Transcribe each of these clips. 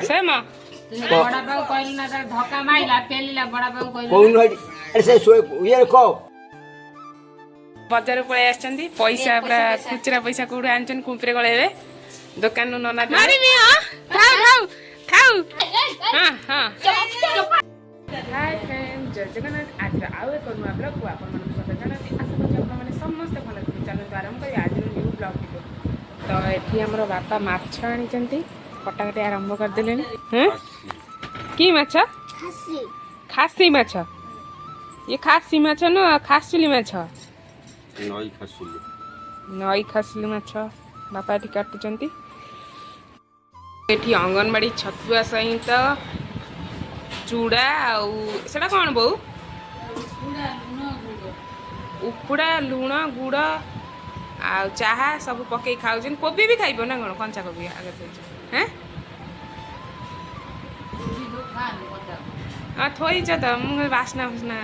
से मां बड़ा बाबू कहली ना धक्का माइला पेलिला बड़ा बाबू कहली कौन अरे से ये को बजार पळै आछंदी पैसा पूरा खुचरा पैसा कोडू आनछन कुंपरे गळेबे दुकान नु नना मारी मी हां खाऊ खाऊ हां हां हाय फ्रेंड जय जगन्नाथ आज आउ एक नुआ ब्लॉग को आपण मन स्वागत जनाती आशा करछि आपण माने समस्त भलो थे चलो आरंभ करी आज न्यू ब्लॉग वीडियो तो एठी हमरो बापा माछ आनी चंती कटाकटी आरंभ कर देलेनी हैं की माछ खासी खासी माछ ये खासी माछ न खासुली माछ नई खासुली माछ बापा एठी काटुचंती एठी अंगनवाड़ी छतुआ सहित चूड़ा आउ सेटा कौन बो उखुड़ा लुण गुड़ आ चाहा सब पकई खाउछन कोबी भी खाइबो ना कोन कंचा कोबी आगे हैं आ थोई छ त मुंगे वासना वासना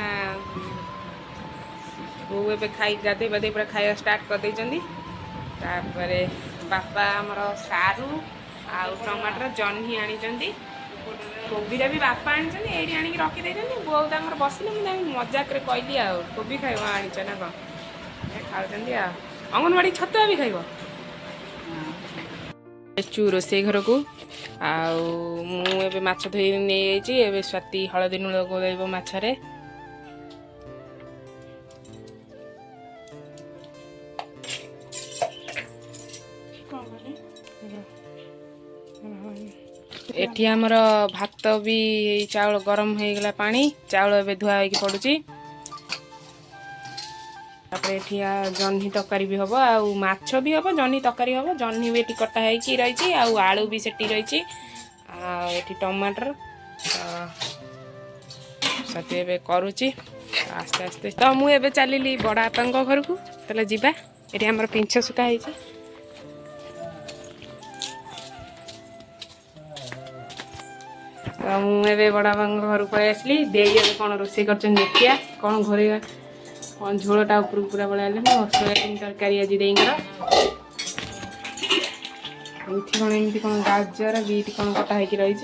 वो एबे खाई गाधे बदे पूरा खाଇବା स्टार्ट कर दैछंदी तापरे बापा हमर सारू आ टमाटर जन्ही आनी चंदी कोबीरा भी बापा आनी चंदी एडी आनी रखी दैछंदी बो तांगर बसले मु मजाक रे कहली आ कोबी खाइबो आनी छ ना कोन खाउ चंदी आ अंगनवाड़ी छतुआ भी खाइबो चू रोसे घर को आउ मु एबे माछ धोई नै आइची एबे स्वाति हळदी नुळ गोलाइबो माछरे एठी हमर भात भी चावल गरम हो गला पानी चावल एबे धुआ होई पडुची तापर एठी जन्ही तकारी भी हबो आ माछ भी हबो जन्ही तकारी हबो जन्ही भी एठी कटा है की रहिची आ आलू भी सेठी रहिची आ एठी टमाटर सते एबे करूची आस्ते आस्ते तो मु एबे चलिली बड़ा आपंग घर को तले जिबा एठी हमर पिंछ सुका हैची तो मुझे बड़ा घर पलि आसली दे कौन रोसे कर देखिया कौन घरे कौन झोलटा ऊपर पूरा बड़ा सोयाबीन तरकारी आज देर कौन एमती कौन गाजर बीट कौन कटा हो रही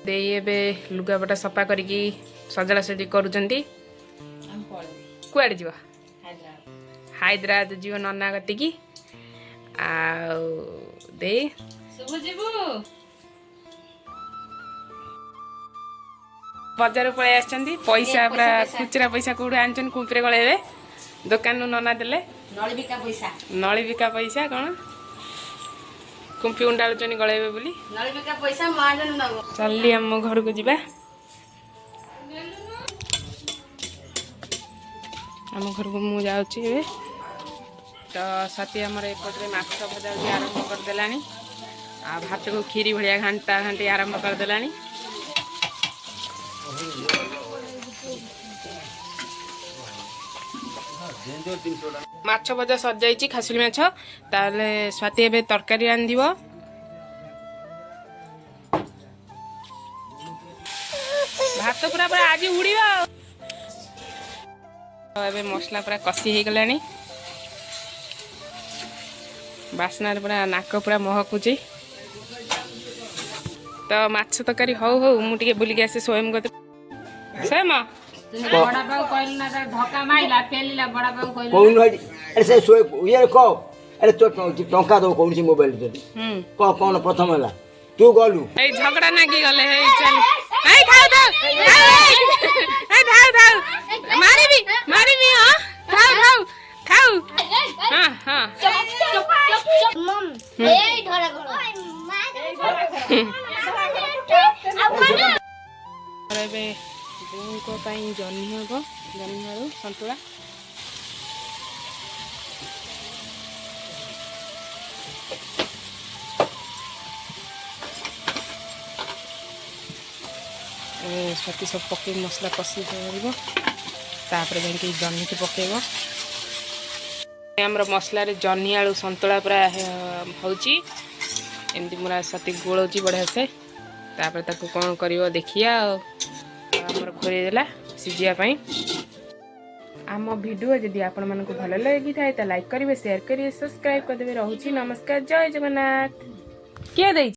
दे लुगापटा सफा करके सजड़ा सजी करुँच कुआड़े जीव हैदराबाद जीव नना गतिकी दे बजार पळै आछंदी पैसा पूरा खुचरा पैसा कोडू आनछन कुंपरे गळेबे दुकान नु नना देले नळी बिका पैसा कोन कुंपी उंडालचनी गळेबे बोली नळी बिका पैसा माजन नगो चलली हम घर को जिबा हम घर को मु जाउची एबे तो साथी आमर एपटे माछ भजा भी आरंभ करदेलानी आ भात को खीरी भलिया घंटा घंटी आरंभ करदेलानी माछ भजा सज जाइची खासुली माछ ताले स्वाति एबे तरकारी रांधिबो भात पूरा पूरा आज उड़ीबा एबे मसला पूरा कसी हे गलानी बासना पूरा नाक पूरा महकुची तो माछ तकारी हौ हौ मुझे बुलिक आसे स्वयं गते से मां बड़ा बाबू कहली ना धक्का माइला पेलिला बड़ा बाबू कहली कौन अरे से ये को अरे तो टंका दो कौन सी मोबाइल दे को कौन प्रथम हला तू गलु ए झगड़ा ना की गले हे चल ए खाओ दो ए धाओ धाओ मारी भी हां खाओ खाओ खाओ हां हां मम एई धरा घर अरे को पाई जन्ही हबो जन्ही आलू संतुला स्वाति सब पके मसला कसी करबो तापर जाके जन्ही के पकेबो हमर मसला रे जन्ही आलू संतुला पूरा होची एमती पूरा स्वाति गोळोची बढ़िया से तापर ताको कोन करिवो देखिया हमर घोरे देला सिजिया पई आम भिडियो जदि आपण मानक भल लगी थाए तो लाइक करेंगे, शेयर करेंगे, सब्सक्राइब करदे। रहूची नमस्कार, जय जगन्नाथ। किए